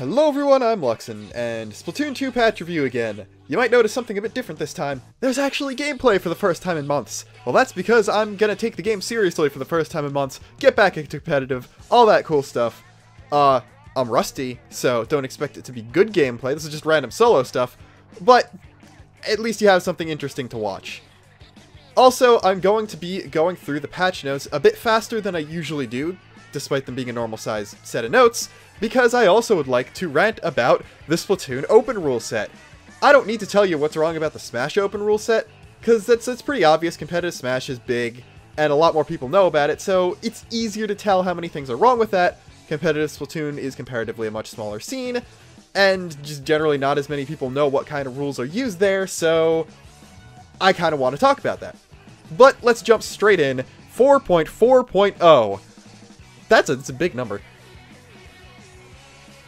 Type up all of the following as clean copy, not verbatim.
Hello everyone, I'm Luxon, and Splatoon 2 patch review again. You might notice something a bit different this time. There's actually gameplay for the first time in months. Well, that's because I'm gonna take the game seriously for the first time in months, get back into competitive, all that cool stuff. I'm rusty, so don't expect it to be good gameplay, this is just random solo stuff, but at least you have something interesting to watch. Also, I'm going to be going through the patch notes a bit faster than I usually do, despite them being a normal size set of notes, because I also would like to rant about the Splatoon Open rule set. I don't need to tell you what's wrong about the Smash Open rule set, because it's pretty obvious. Competitive Smash is big, and a lot more people know about it, so it's easier to tell how many things are wrong with that. Competitive Splatoon is comparatively a much smaller scene, and just generally not as many people know what kind of rules are used there, so I kind of want to talk about that. But let's jump straight in. 4.4.0. That's a big number.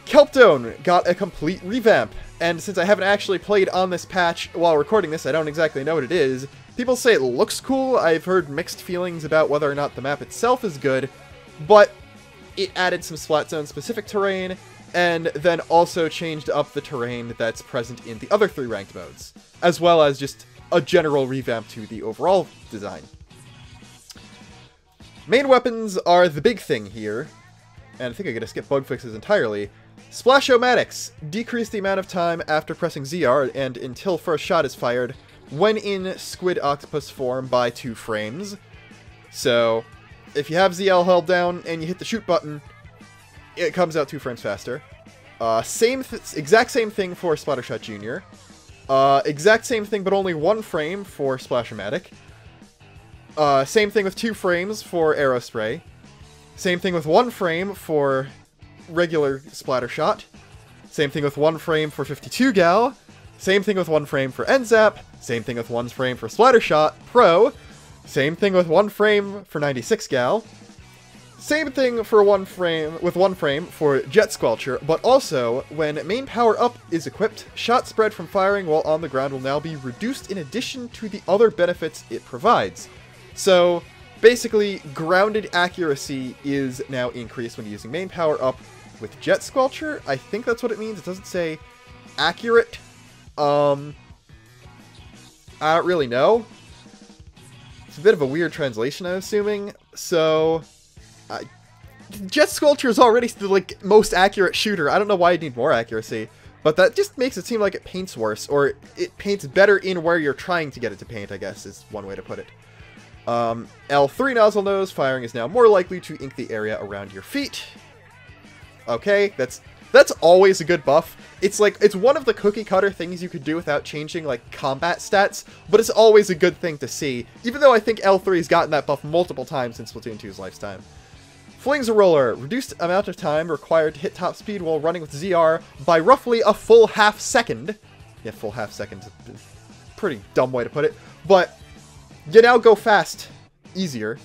Kelpdone got a complete revamp, and since I haven't actually played on this patch while recording this, I don't exactly know what it is. People say it looks cool. I've heard mixed feelings about whether or not the map itself is good, but it added some Splat Zone specific terrain, and then also changed up the terrain that's present in the other 3 ranked modes, as well as just a general revamp to the overall design. Main weapons are the big thing here, and I think I'm going to skip bug fixes entirely. Splash-O-Matics decrease the amount of time after pressing ZR and until first shot is fired when in Squid Octopus form by 2 frames. So, if you have ZL held down and you hit the shoot button, it comes out 2 frames faster. Exact same thing for Splattershot Jr. Exact same thing, but only 1 frame for Splash-O-Matic. Same thing with 2 frames for Arrow Spray. Same thing with 1 frame for regular Splattershot. Same thing with 1 frame for 52 gal. Same thing with 1 frame for NZAP. Same thing with 1 frame for Splattershot Pro. Same thing with 1 frame for 96 gal. Same thing for 1 frame for Jet Squelcher, but also, when main power up is equipped, shot spread from firing while on the ground will now be reduced in addition to the other benefits it provides. So, basically, grounded accuracy is now increased when using main power up with Jet Squelcher. I think that's what it means. It doesn't say accurate. I don't really know. It's a bit of a weird translation, I'm assuming. So, Jet Squelcher is already the most accurate shooter. I don't know why you need more accuracy, but that just makes it seem like it paints worse, or it paints better in where you're trying to get it to paint, I guess is one way to put it. L3 nozzle nose firing is now more likely to ink the area around your feet. Okay, that's always a good buff. It's one of the cookie cutter things you could do without changing combat stats, but it's always a good thing to see, even though I think L3's gotten that buff multiple times in Splatoon 2's lifetime. Flings a roller, reduced amount of time required to hit top speed while running with ZR by roughly a full half second. Yeah, full half second is a pretty dumb way to put it, but you now go fast easier.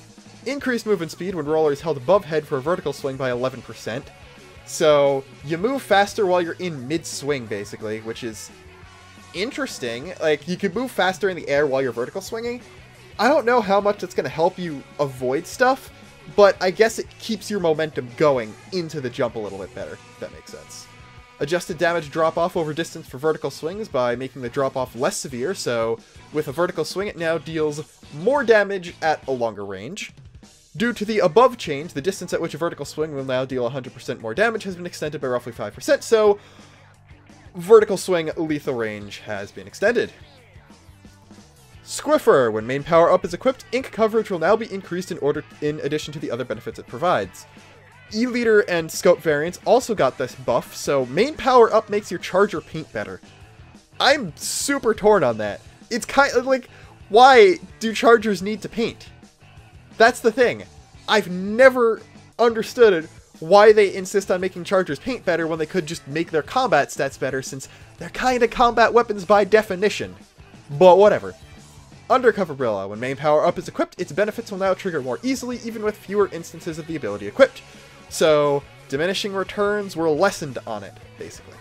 Increased movement speed when roller is held above head for a vertical swing by 11%. So, you move faster while you're in mid-swing, basically, which is interesting. You can move faster in the air while you're vertical swinging. I don't know how much it's going to help you avoid stuff, but I guess it keeps your momentum going into the jump a little bit better, if that makes sense. Adjusted damage drop-off over distance for vertical swings by making the drop-off less severe, so with a vertical swing it now deals more damage at a longer range. Due to the above change, the distance at which a vertical swing will now deal 100% more damage has been extended by roughly 5%, so vertical swing lethal range has been extended. Squiffer. When main power up is equipped, ink coverage will now be increased in addition to the other benefits it provides. E-liter and scope variants also got this buff, so main power up makes your charger paint better. I'm super torn on that. It's kind of why do chargers need to paint? That's the thing. I've never understood why they insist on making chargers paint better when they could just make their combat stats better, since they're kind of combat weapons by definition. But whatever. Undercover Brilla. When main power up is equipped, its benefits will now trigger more easily, even with fewer instances of the ability equipped. So, diminishing returns were lessened on it, basically.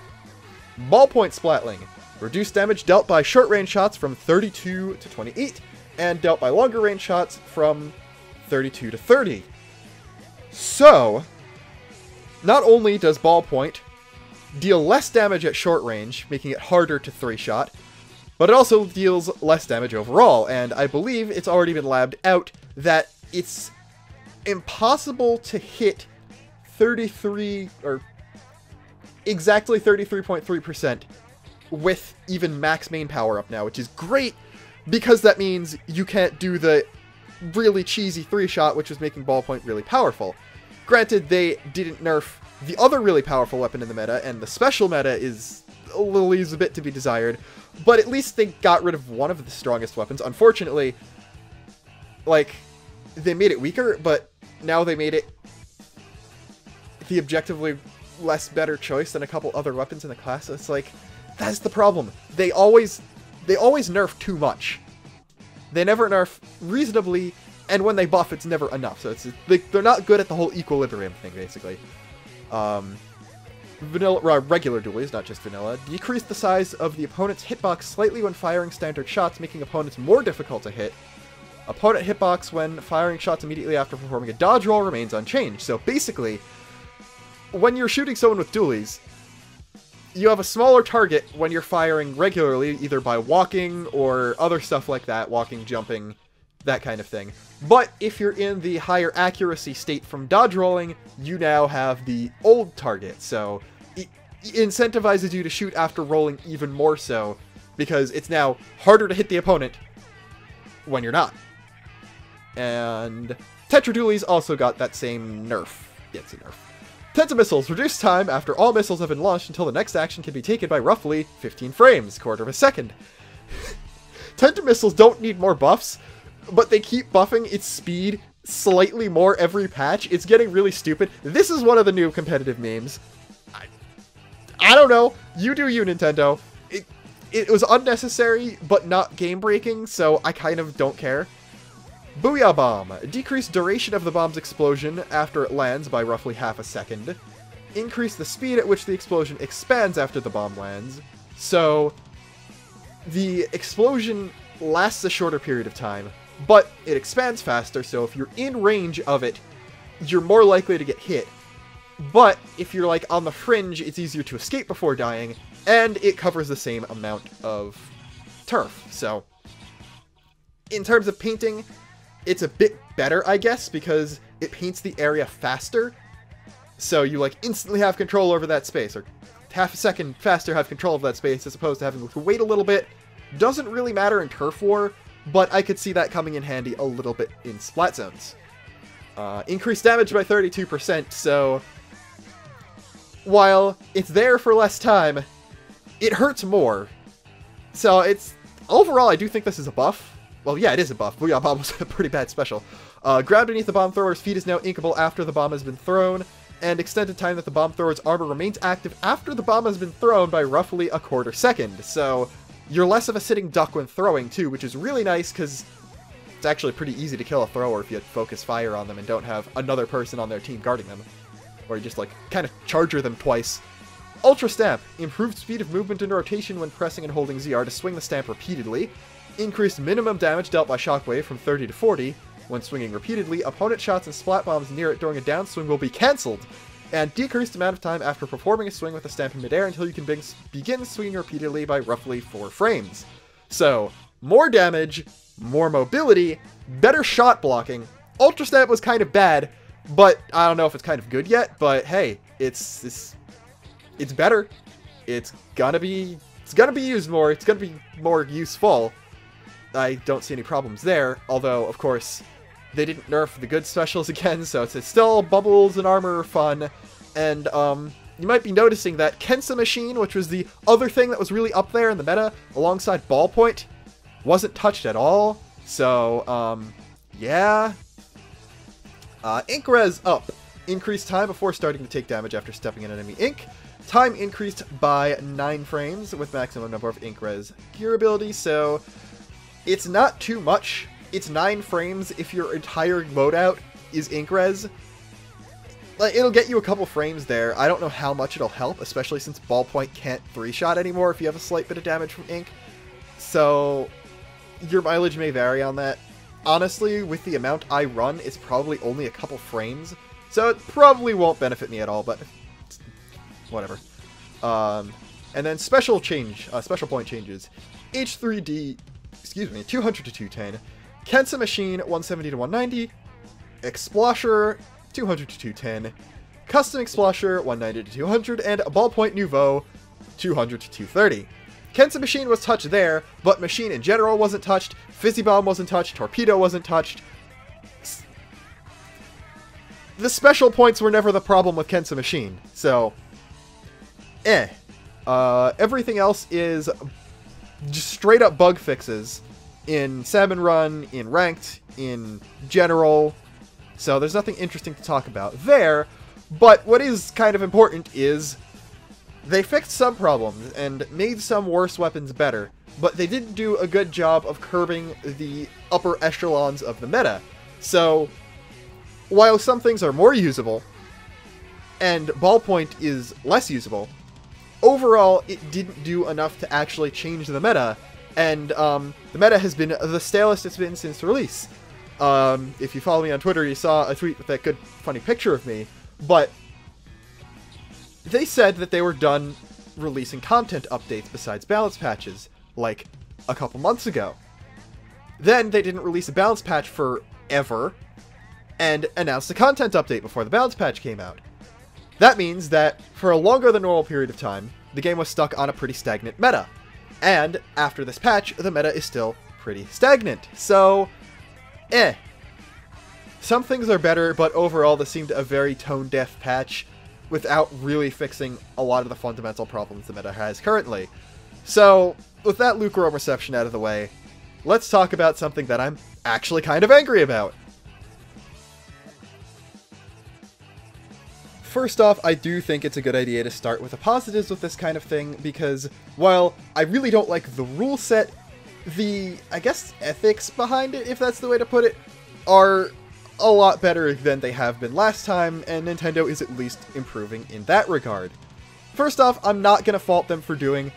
Ballpoint Splatling. Reduced damage dealt by short-range shots from 32 to 28, and dealt by longer-range shots from 32 to 30. So, not only does Ballpoint deal less damage at short range, making it harder to 3-shot, but it also deals less damage overall, and I believe it's already been labbed out that it's impossible to hit 33, or exactly 33.3% with even max main power up now, which is great, because that means you can't do the really cheesy 3-shot, which was making Ballpoint really powerful. Granted, they didn't nerf the other really powerful weapon in the meta, and the special meta leaves a bit to be desired, but at least they got rid of one of the strongest weapons. Unfortunately, like, they made it weaker, but now they made it the objectively less better choice than a couple other weapons in the class. So it's like, that's the problem. They always nerf too much. They never nerf reasonably, and when they buff, it's never enough. So they're not good at the whole equilibrium thing, basically. Regular dualies, not just vanilla, decrease the size of the opponent's hitbox slightly when firing standard shots, making opponents more difficult to hit. Opponent hitbox when firing shots immediately after performing a dodge roll remains unchanged. So basically, when you're shooting someone with dualies, you have a smaller target when you're firing regularly, either by walking or other stuff like that, walking, jumping, that kind of thing. But if you're in the higher accuracy state from dodge rolling, you now have the old target, so it incentivizes you to shoot after rolling even more so, because it's now harder to hit the opponent when you're not. And Tetra Dualies also got that same nerf. Yeah, it's a nerf. Tenta Missiles reduce time after all missiles have been launched until the next action can be taken by roughly 15 frames, quarter of a second. Tenta Missiles don't need more buffs, but they keep buffing its speed slightly more every patch. It's getting really stupid. This is one of the new competitive memes. I don't know. You do you, Nintendo. It was unnecessary, but not game-breaking, so I kind of don't care. Booyah Bomb. Decrease duration of the bomb's explosion after it lands by roughly half a second. Increase the speed at which the explosion expands after the bomb lands. So, the explosion lasts a shorter period of time, but it expands faster, so if you're in range of it, you're more likely to get hit. But if you're like on the fringe, it's easier to escape before dying, and it covers the same amount of turf. So, in terms of painting, it's a bit better, I guess, because it paints the area faster. So you like instantly have control over that space, or half a second faster have control of that space as opposed to having to wait a little bit. Doesn't really matter in Turf War, but I could see that coming in handy a little bit in Splat Zones. Increased damage by 32%, so while it's there for less time, it hurts more. So it's, overall, I do think this is a buff. Well, yeah, it is a buff. Booyah Bomb was a pretty bad special. Ground beneath the bomb thrower's feet is now inkable after the bomb has been thrown, and extended time that the bomb thrower's armor remains active after the bomb has been thrown by roughly a quarter second. So you're less of a sitting duck when throwing, too, which is really nice, because it's actually pretty easy to kill a thrower if you focus fire on them and don't have another person on their team guarding them. Or you just, like, kind of charger them twice. Ultra Stamp. Improved speed of movement and rotation when pressing and holding ZR to swing the stamp repeatedly. Increased minimum damage dealt by Shockwave from 30 to 40. When swinging repeatedly, opponent shots and splat bombs near it during a downswing will be cancelled. And decreased amount of time after performing a swing with the stamp in midair until you can begin swinging repeatedly by roughly 4 frames. So, more damage, more mobility, better shot blocking. Ultra Stamp was kind of bad, but I don't know if it's kind of good yet, but hey, it's better. It's gonna be used more, it's gonna be more useful. I don't see any problems there, although, of course, they didn't nerf the good specials again, so it's still bubbles and armor are fun, and, you might be noticing that Kensa Machine, which was the other thing that was really up there in the meta, alongside Ballpoint, wasn't touched at all, so, yeah. Ink Res up. Increased time before starting to take damage after stepping in enemy ink. Time increased by 9 frames with maximum number of Ink Res gear ability, so it's not too much. It's 9 frames if your entire loadout is Ink Res. Like, it'll get you a couple frames there. I don't know how much it'll help, especially since Ballpoint can't 3-shot anymore if you have a slight bit of damage from ink. So, your mileage may vary on that. Honestly, with the amount I run, it's probably only a couple frames, so it probably won't benefit me at all, but whatever. And then special point changes. H3D, 200 to 210. Kensa Machine, 170 to 190. Explosher, 200 to 210. Custom Explosher, 190 to 200. And Ballpoint Nouveau, 200 to 230. Kensa Machine was touched there, but Machine in general wasn't touched. Fizzy Bomb wasn't touched. Torpedo wasn't touched. The special points were never the problem with Kensa Machine, so everything else is just straight up bug fixes in Salmon Run, in Ranked, in General, so there's nothing interesting to talk about there, but what is kind of important is they fixed some problems and made some worse weapons better, but they didn't do a good job of curbing the upper echelons of the meta, so while some things are more usable, and Ballpoint is less usable, overall it didn't do enough to actually change the meta, and the meta has been the stalest it's been since release. If you follow me on Twitter, you saw a tweet with that good, funny picture of me, but they said that they were done releasing content updates besides balance patches, like a couple months ago. Then they didn't release a balance patch forever, and announced a content update before the balance patch came out. That means that, for a longer than normal period of time, the game was stuck on a pretty stagnant meta. And, after this patch, the meta is still pretty stagnant. So, Some things are better, but overall this seemed a very tone-deaf patch, without really fixing a lot of the fundamental problems the meta has currently. So, with that lukewarm reception out of the way, let's talk about something that I'm actually kind of angry about. First off, I do think it's a good idea to start with the positives with this kind of thing, because while I really don't like the rule set, the, I guess, ethics behind it, if that's the way to put it, are a lot better than they have been last time, and Nintendo is at least improving in that regard. First off, I'm not going to fault them for doing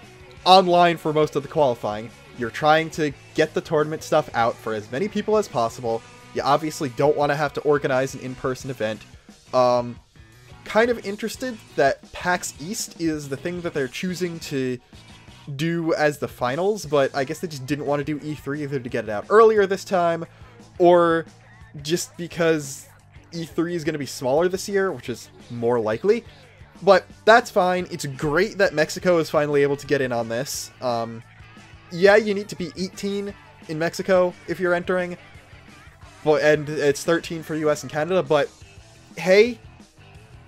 online for most of the qualifying. You're trying to get the tournament stuff out for as many people as possible. You obviously don't want to have to organize an in-person event. Kind of interested that PAX East is the thing that they're choosing to do as the finals, but I guess they just didn't want to do E3 either to get it out earlier this time, or just because E3 is going to be smaller this year, which is more likely. But that's fine. It's great that Mexico is finally able to get in on this. Yeah, you need to be 18 in Mexico if you're entering, and it's 13 for US and Canada, but hey,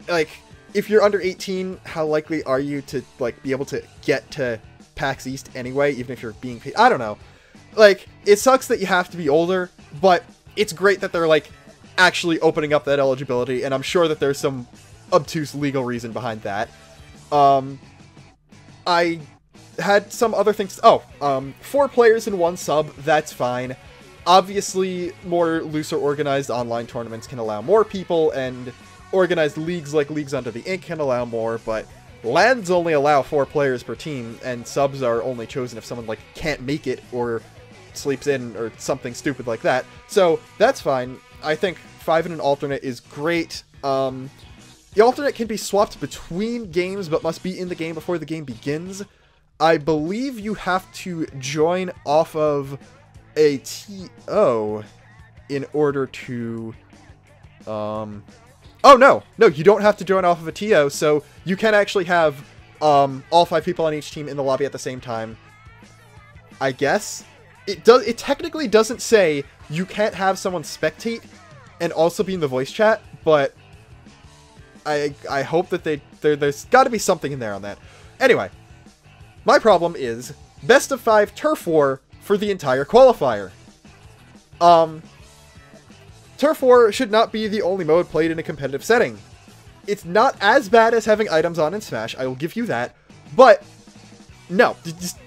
like, if you're under 18, how likely are you to, like, be able to get to PAX East anyway, even if you're being paid? I don't know. Like, it sucks that you have to be older, but it's great that they're, like, actually opening up that eligibility, and I'm sure that there's some obtuse legal reason behind that. I had some other things. 4 players in 1 sub, that's fine. Obviously, more looser organized online tournaments can allow more people, and organized leagues like Leagues Under the Ink can allow more, but LANs only allow 4 players per team, and subs are only chosen if someone, like, can't make it, or sleeps in, or something stupid like that. So, that's fine. I think 5 in an alternate is great. The alternate can be swapped between games, but must be in the game before the game begins. I believe you have to join off of a TO in order to, oh, no, you don't have to join off of a TO, so you can actually have all 5 people on each team in the lobby at the same time. I guess. It technically doesn't say you can't have someone spectate and also be in the voice chat, but I hope that there's got to be something in there on that. Anyway, my problem is best of 5 turf war for the entire qualifier. Turf war should not be the only mode played in a competitive setting. It's not as bad as having items on in Smash, I will give you that, but no, just,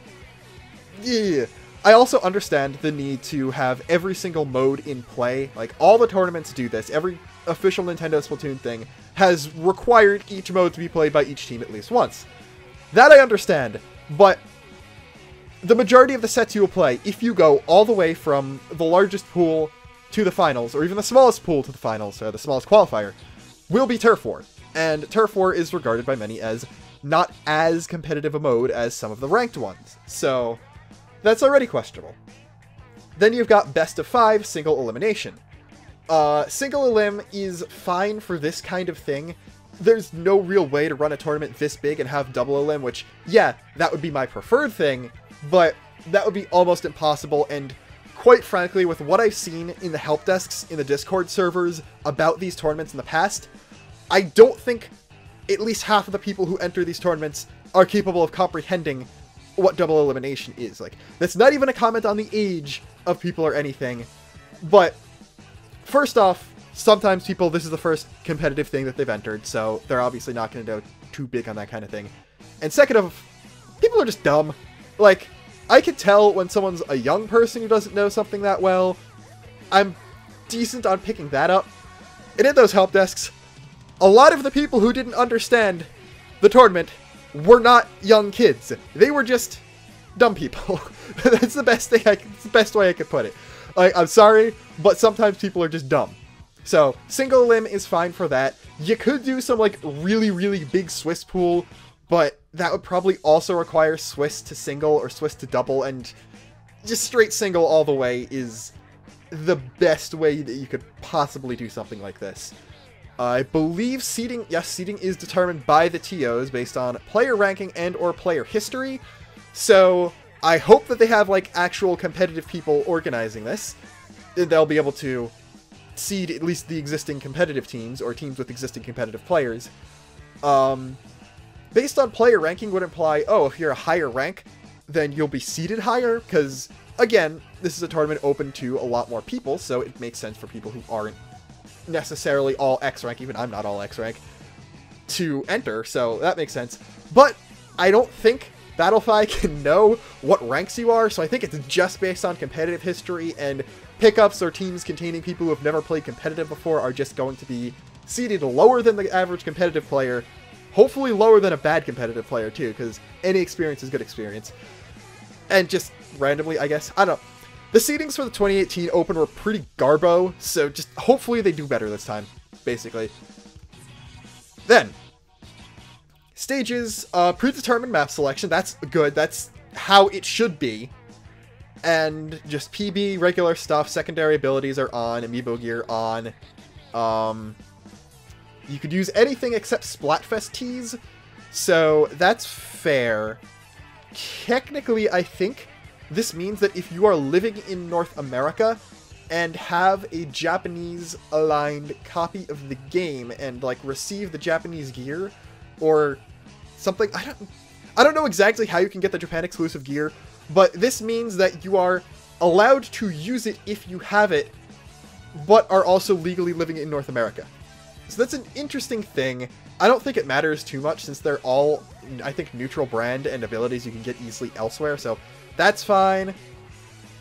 yeah. I also understand the need to have every single mode in play. Like, all the tournaments do this. Every official Nintendo Splatoon thing has required each mode to be played by each team at least once. That I understand, but the majority of the sets you will play, if you go all the way from the largest pool to the finals, or even the smallest pool to the finals, or the smallest qualifier, will be Turf War. And Turf War is regarded by many as not as competitive a mode as some of the ranked ones. So that's already questionable. Then you've got best of 5 single elimination. Single elim is fine for this kind of thing. There's no real way to run a tournament this big and have double elim, which, yeah, that would be my preferred thing, but that would be almost impossible, and quite frankly, with what I've seen in the help desks in the Discord servers about these tournaments in the past, I don't think at least half of the people who enter these tournaments are capable of comprehending what double elimination is. Like, that's not even a comment on the age of people or anything, but first off, sometimes people, this is the first competitive thing that they've entered, so they're obviously not going to go too big on that kind of thing. And second off, people are just dumb. Like, I can tell when someone's a young person who doesn't know something that well. I'm decent on picking that up. And in those help desks, a lot of the people who didn't understand the tournament were not young kids. They were just dumb people. That's the best thing it's the best way I could put it. Like, I'm sorry, but sometimes people are just dumb. So, single elim is fine for that. You could do some, like, really, really big Swiss pool, but that would probably also require Swiss to single or Swiss to double, and just straight single all the way is the best way that you could possibly do something like this. I believe seeding, yes, seeding is determined by the TOs based on player ranking and or player history, so I hope that they have, like, actual competitive people organizing this. They'll be able to seed at least the existing competitive teams, or teams with existing competitive players. Based on player ranking would imply, oh, if you're a higher rank, then you'll be seeded higher, because, again, this is a tournament open to a lot more people, so it makes sense for people who aren't necessarily all X rank, even I'm not all X rank, to enter, so that makes sense. But I don't think Battlefy can know what ranks you are, so I think it's just based on competitive history, and pickups or teams containing people who have never played competitive before are just going to be seeded lower than the average competitive player, hopefully lower than a bad competitive player too, because any experience is good experience. And just randomly, I guess, I don't know. The seedings for the 2018 Open were pretty garbo, so just hopefully they do better this time, basically. Then, stages, predetermined map selection, that's good, that's how it should be. And just PB, regular stuff, secondary abilities are on, amiibo gear on. You could use anything except Splatfest teas, so that's fair. Technically, I think this means that if you are living in North America and have a Japanese-aligned copy of the game and, like, receive the Japanese gear, or something, I don't know exactly how you can get the Japan-exclusive gear, but this means that you are allowed to use it if you have it, but are also legally living in North America. So that's an interesting thing. I don't think it matters too much since they're all, I think, neutral brand and abilities you can get easily elsewhere, so that's fine.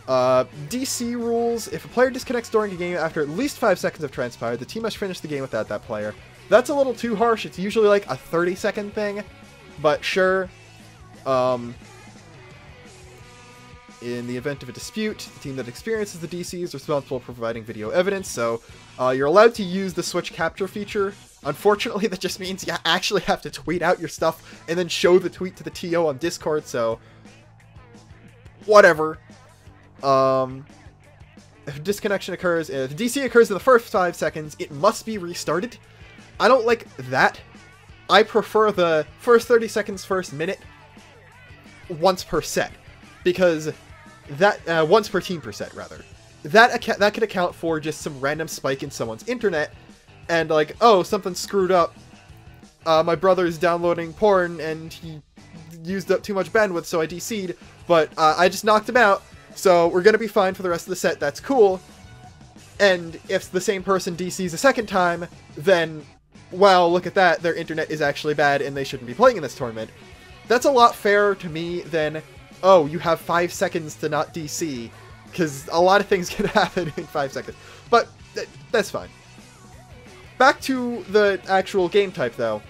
DC rules. If a player disconnects during a game after at least 5 seconds have transpired, the team must finish the game without that player. That's a little too harsh. It's usually like a 30-second thing, but sure. In the event of a dispute, the team that experiences the DC is responsible for providing video evidence, so you're allowed to use the switch capture feature. Unfortunately, that just means you actually have to tweet out your stuff and then show the tweet to the TO on Discord, so whatever. If a disconnection occurs, if the DC occurs in the first 5 seconds, it must be restarted. I don't like that. I prefer the first 30 seconds, first minute, once per set, because that, once per team per set, rather. That could account for just some random spike in someone's internet, and like, oh, something screwed up. My brother's downloading porn, and he used up too much bandwidth, so I DC'd, but I just knocked him out, so we're gonna be fine for the rest of the set, that's cool. And if the same person DCs a second time, then, well, look at that, their internet is actually bad, and they shouldn't be playing in this tournament. That's a lot fairer to me than, oh, you have 5 seconds to not DC, because a lot of things can happen in 5 seconds. But that's fine. Back to the actual game type, though.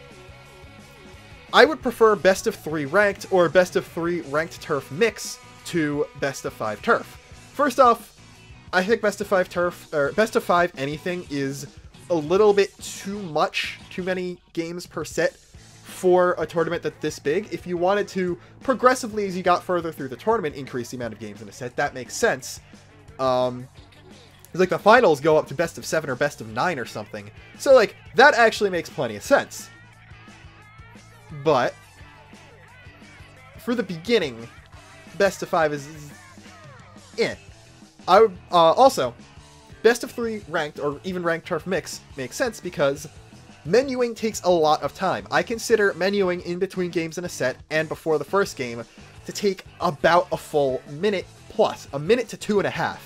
I would prefer best of 3 ranked or best of 3 ranked turf mix to best of 5 turf. First off, I think best of 5 turf, or best of 5 anything is a little bit too much, too many games per set for a tournament that's this big. If you wanted to, progressively as you got further through the tournament, increase the amount of games in a set, that makes sense. It's like the finals go up to best of 7 or best of 9 or something. So, like, that actually makes plenty of sense. But for the beginning, best of 5 is eh. I would, also, best of 3 ranked or even ranked turf mix makes sense because menuing takes a lot of time. I consider menuing in between games in a set and before the first game to take about a full minute plus, a minute to 2.5.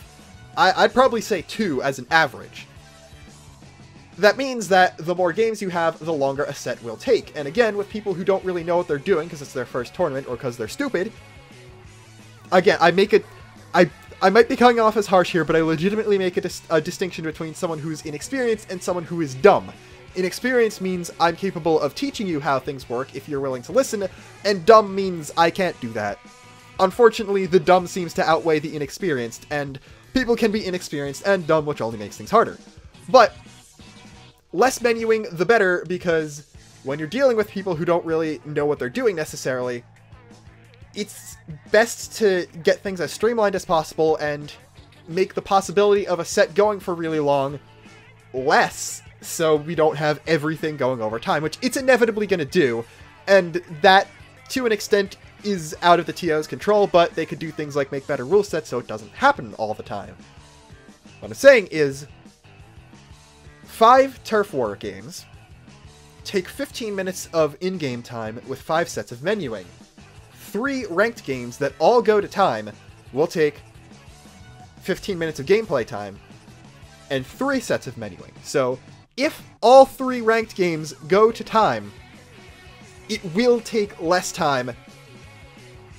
I'd probably say 2 as an average. That means that the more games you have, the longer a set will take. And again, with people who don't really know what they're doing because it's their first tournament or because they're stupid, again, I might be coming off as harsh here, but I legitimately make a distinction between someone who's inexperienced and someone who is dumb. Inexperienced means I'm capable of teaching you how things work if you're willing to listen, and dumb means I can't do that. Unfortunately, the dumb seems to outweigh the inexperienced, and people can be inexperienced and dumb, which only makes things harder. But less menuing, the better, because when you're dealing with people who don't really know what they're doing necessarily, it's best to get things as streamlined as possible and make the possibility of a set going for really long less, so we don't have everything going over time, which it's inevitably going to do, and that, to an extent, is out of the TO's control, but they could do things like make better rule sets so it doesn't happen all the time. What I'm saying is, 5 Turf War games take 15 minutes of in-game time with 5 sets of menuing. 3 ranked games that all go to time will take 15 minutes of gameplay time and 3 sets of menuing. So, if all 3 ranked games go to time, it will take less time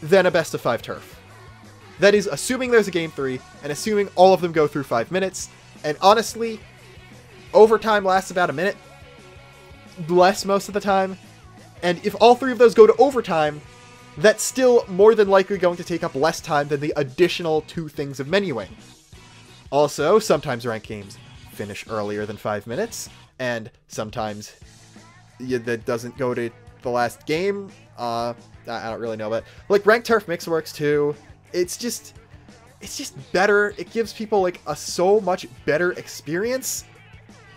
than a best of 5 turf. That is, assuming there's a game 3, and assuming all of them go through 5 minutes, and honestly, overtime lasts about a minute, less most of the time, and if all 3 of those go to overtime, that's still more than likely going to take up less time than the additional 2 things of menuing. Also, sometimes ranked games finish earlier than 5 minutes, and sometimes that doesn't go to the last game. I don't really know, but like ranked turf mix works too. It's just better. It gives people like a so much better experience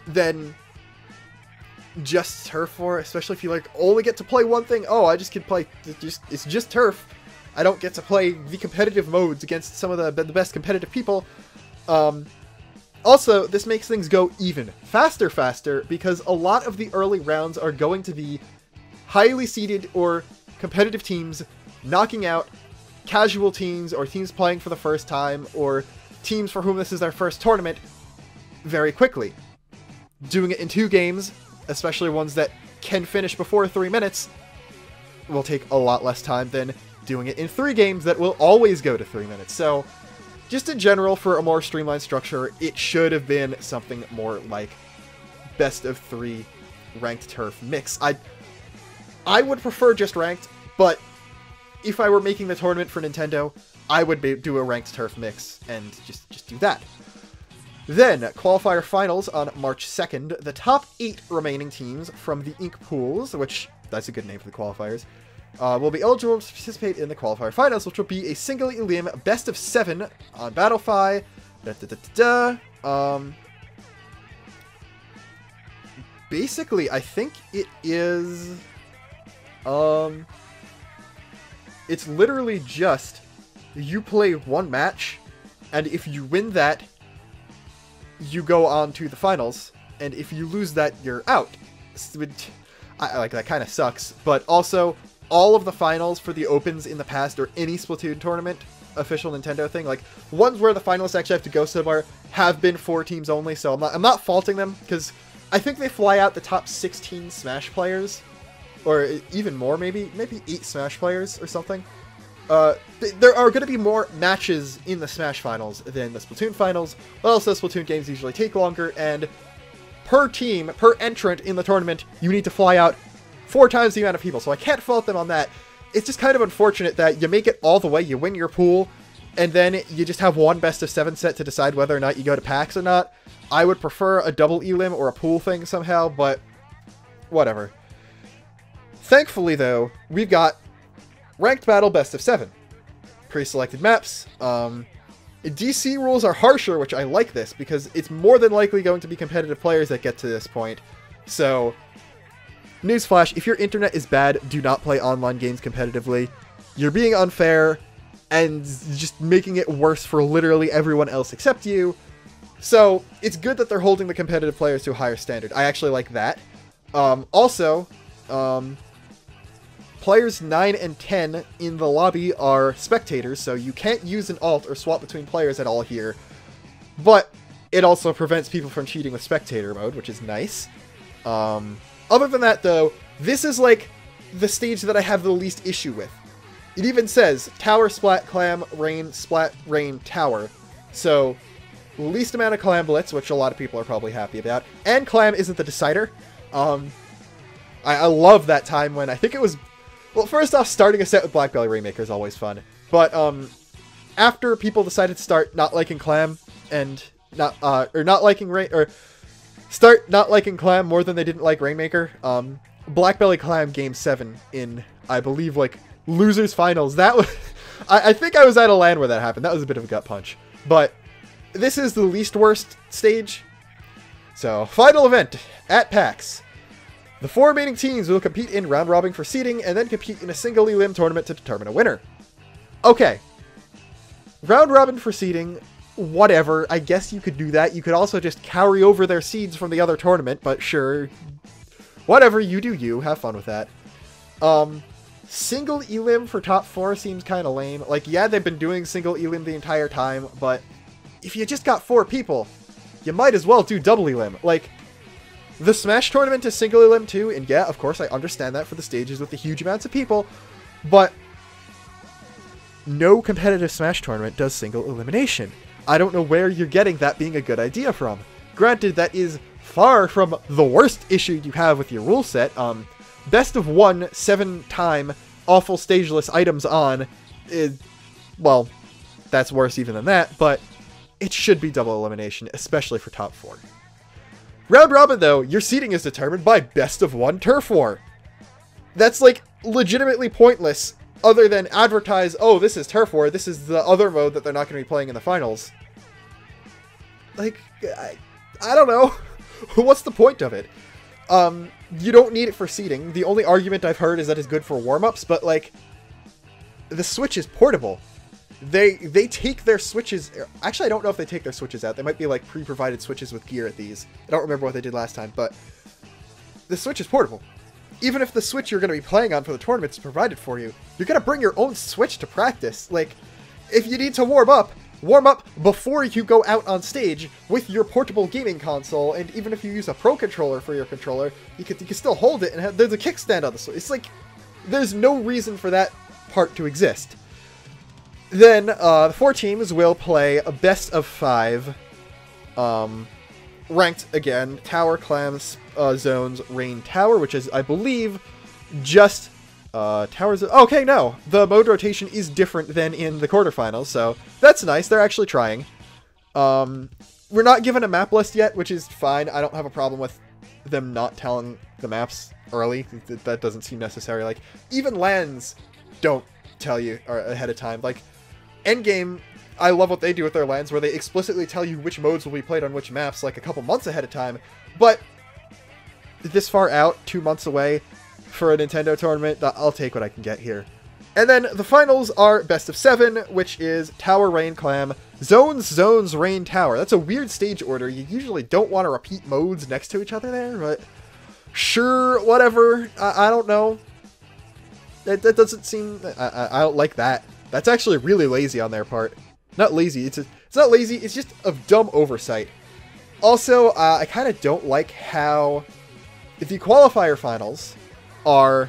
than just turf war, especially if you like only get to play one thing. Oh, I just can play it's just turf. I don't get to play the competitive modes against some of the best competitive people. Also, this makes things go even faster because a lot of the early rounds are going to be highly seeded or competitive teams knocking out casual teams or teams playing for the first time or teams for whom this is their first tournament very quickly. Doing it in 2 games, especially ones that can finish before 3 minutes, will take a lot less time than doing it in 3 games that will always go to 3 minutes. So, just in general, for a more streamlined structure, it should have been something more like best of 3 ranked turf mix. I would prefer just ranked, but if I were making the tournament for Nintendo, I would do a ranked turf mix and just do that. Then, qualifier finals on March 2nd. The top 8 remaining teams from the Ink pools, which, that's a good name for the qualifiers, will be eligible to participate in the qualifier finals, which will be a single elim best of 7 on Battlefy. Basically, I think it is... it's literally just you play 1 match, and if you win that, you go on to the finals, and if you lose that, you're out. Like, that kind of sucks, but also, all of the finals for the Opens in the past, or any Splatoon tournament, official Nintendo thing, like, ones where the finalists actually have to go somewhere, have been 4 teams only, so I'm not faulting them, because I think they fly out the top 16 Smash players, or even more, maybe 8 Smash players or something. There are going to be more matches in the Smash finals than the Splatoon finals, but also Splatoon games usually take longer, and per team, per entrant in the tournament, you need to fly out 4 times the amount of people, so I can't fault them on that. It's just kind of unfortunate that you make it all the way, you win your pool, and then you just have 1 best of 7 set to decide whether or not you go to packs or not. I would prefer a double elim or a pool thing somehow, but whatever. Thankfully, though, we've got ranked battle best of 7. Pre-selected maps. DC rules are harsher, which I like this, because it's more than likely going to be competitive players that get to this point. So, newsflash, if your internet is bad, do not play online games competitively. You're being unfair, and just making it worse for literally everyone else except you. So, it's good that they're holding the competitive players to a higher standard. I actually like that. Also, players 9 and 10 in the lobby are spectators, so you can't use an alt or swap between players at all here. But it also prevents people from cheating with spectator mode, which is nice. Other than that, though, this is like the stage that I have the least issue with. It even says Tower, Splat, Clam, Rain, Splat, Rain, Tower. So, least amount of Clam Blitz, which a lot of people are probably happy about. And Clam isn't the decider. I love that time when I think it was... Well, first off, starting a set with Black Belly Rainmaker is always fun. But, after people decided to start not liking Clam and not liking Clam more than they didn't like Rainmaker, Black Belly Clam Game 7 in, I believe, like, Losers Finals. That was... I think I was at a LAN where that happened. That was a bit of a gut punch. But this is the least worst stage. So, final event at PAX. The 4 remaining teams will compete in round robin for seeding, and then compete in a single elim tournament to determine a winner. Okay. Round robin for seeding, whatever. I guess you could do that. You could also just carry over their seeds from the other tournament, but sure. Whatever, you do you. Have fun with that. Single elim for top 4 seems kind of lame. Like, yeah, they've been doing single elim the entire time, but if you just got 4 people, you might as well do double elim. Like, the Smash tournament is single elim too, and yeah, of course, I understand that for the stages with the huge amounts of people, but no competitive Smash tournament does single elimination. I don't know where you're getting that being a good idea from. Granted, that is far from the worst issue you have with your rule set. Best of 1, 7-time, awful stageless items on is, well, that's worse even than that, but it should be double elimination, especially for top 4. Round robin, though, your seeding is determined by best of 1 turf war. That's, like, legitimately pointless, other than advertise, oh, this is turf war, this is the other mode that they're not going to be playing in the finals. Like, I don't know. What's the point of it? You don't need it for seeding. The only argument I've heard is that it's good for warm-ups, but, like, the Switch is portable. They take their Switches... Actually, I don't know if they take their Switches out. They might be, like, pre-provided Switches with gear at these. I don't remember what they did last time, but the Switch is portable. Even if the Switch you're going to be playing on for the tournament is provided for you, you're going to bring your own Switch to practice. Like, if you need to warm up before you go out on stage with your portable gaming console, and even if you use a Pro Controller for your controller, you can still hold it, and there's a kickstand on the Switch. It's like, there's no reason for that part to exist. Then, the 4 teams will play a best of 5, ranked again, Tower, Clams, Zones, Rain, Tower, which is, I believe, just, Towers... Okay, no, the mode rotation is different than in the quarterfinals, so that's nice, they're actually trying. We're not given a map list yet, which is fine, I don't have a problem with them not telling the maps early, that doesn't seem necessary. Like, even LANs don't tell you ahead of time, like, Endgame, I love what they do with their LANs, where they explicitly tell you which modes will be played on which maps, like, a couple months ahead of time, but this far out, 2 months away, for a Nintendo tournament, I'll take what I can get here. And then the finals are best of 7, which is Tower, Rain, Clam, Zones, Rain, Tower. That's a weird stage order. You usually don't want to repeat modes next to each other there, but sure, whatever. I don't know. That doesn't seem... I don't like that. That's actually really lazy on their part. Not lazy. It's not lazy. It's just a dumb oversight. Also, I kind of don't like how the qualifier finals are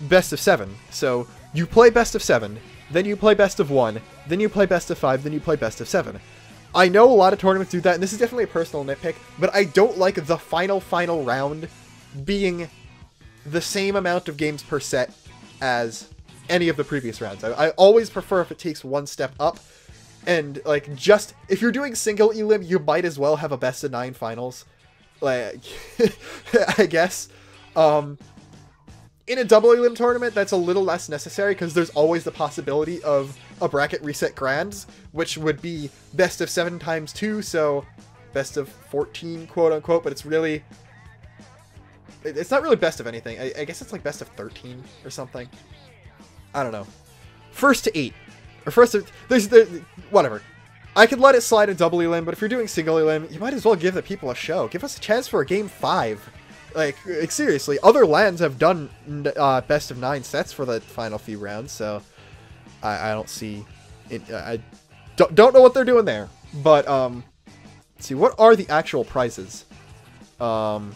best of 7. So you play best of 7, then you play best of 1, then you play best of 5, then you play best of 7. I know a lot of tournaments do that, and this is definitely a personal nitpick, but I don't like the final round being the same amount of games per set as any of the previous rounds. I always prefer if it takes one step up, and, like, just, if you're doing single elim, you might as well have a best of 9 finals. Like, I guess. In a double elim tournament, that's a little less necessary because there's always the possibility of a bracket reset grands, which would be best of 7 times 2, so best of 14, quote unquote, but it's really... It's not really best of anything. I guess it's like best of 13 or something. I don't know. First to 8. Or first to... There's whatever. I could let it slide in double elim, but if you're doing single elim, you might as well give the people a show. Give us a chance for a game 5. Like seriously, other lands have done best of 9 sets for the final few rounds, so I don't see it. I don't know what they're doing there. But let's see, what are the actual prizes? Well,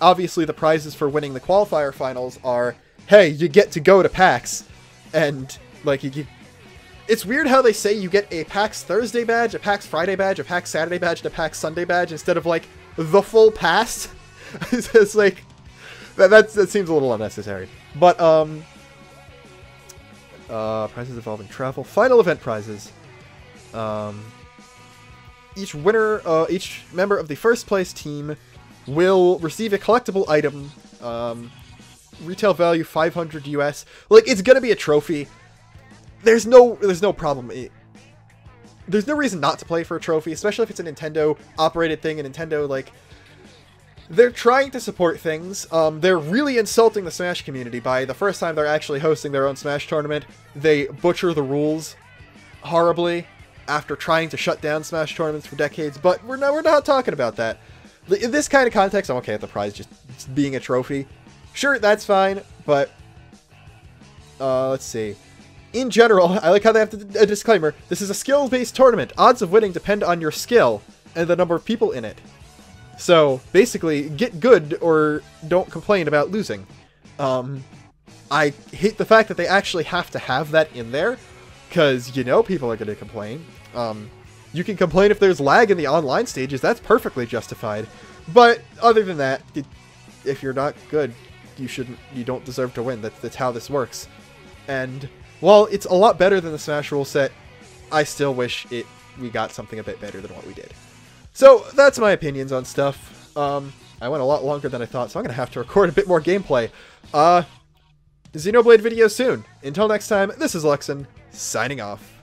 obviously the prizes for winning the qualifier finals are, hey, you get to go to PAX, and like it's weird how they say you get a PAX Thursday badge, a PAX Friday badge, a PAX Saturday badge, and a PAX Sunday badge instead of, like, the full pass. It's like, that seems a little unnecessary. But, prizes involving travel. Final event prizes. Each member of the first place team will receive a collectible item. Retail value 500 US. Like, it's gonna be a trophy. There's no problem. There's no reason not to play for a trophy, especially if it's a Nintendo operated thing, and Nintendo, like, they're trying to support things. They're really insulting the Smash community by the first time they're actually hosting their own Smash tournament. They butcher the rules horribly after trying to shut down Smash tournaments for decades, but we're not talking about that. In this kind of context, I'm okay with the prize just being a trophy. Sure, that's fine, but let's see. In general, I like how they have a disclaimer. This is a skill-based tournament. Odds of winning depend on your skill and the number of people in it. So, basically, get good or don't complain about losing. I hate the fact that they actually have to have that in there, because, you know, people are going to complain. You can complain if there's lag in the online stages. That's perfectly justified. But, other than that, if you're not good, you don't deserve to win. That's how this works. And... while it's a lot better than the Smash rule set, I still wish we got something a bit better than what we did. So, that's my opinions on stuff. I went a lot longer than I thought, so I'm going to have to record a bit more gameplay. Xenoblade video soon. Until next time, this is Luxon, signing off.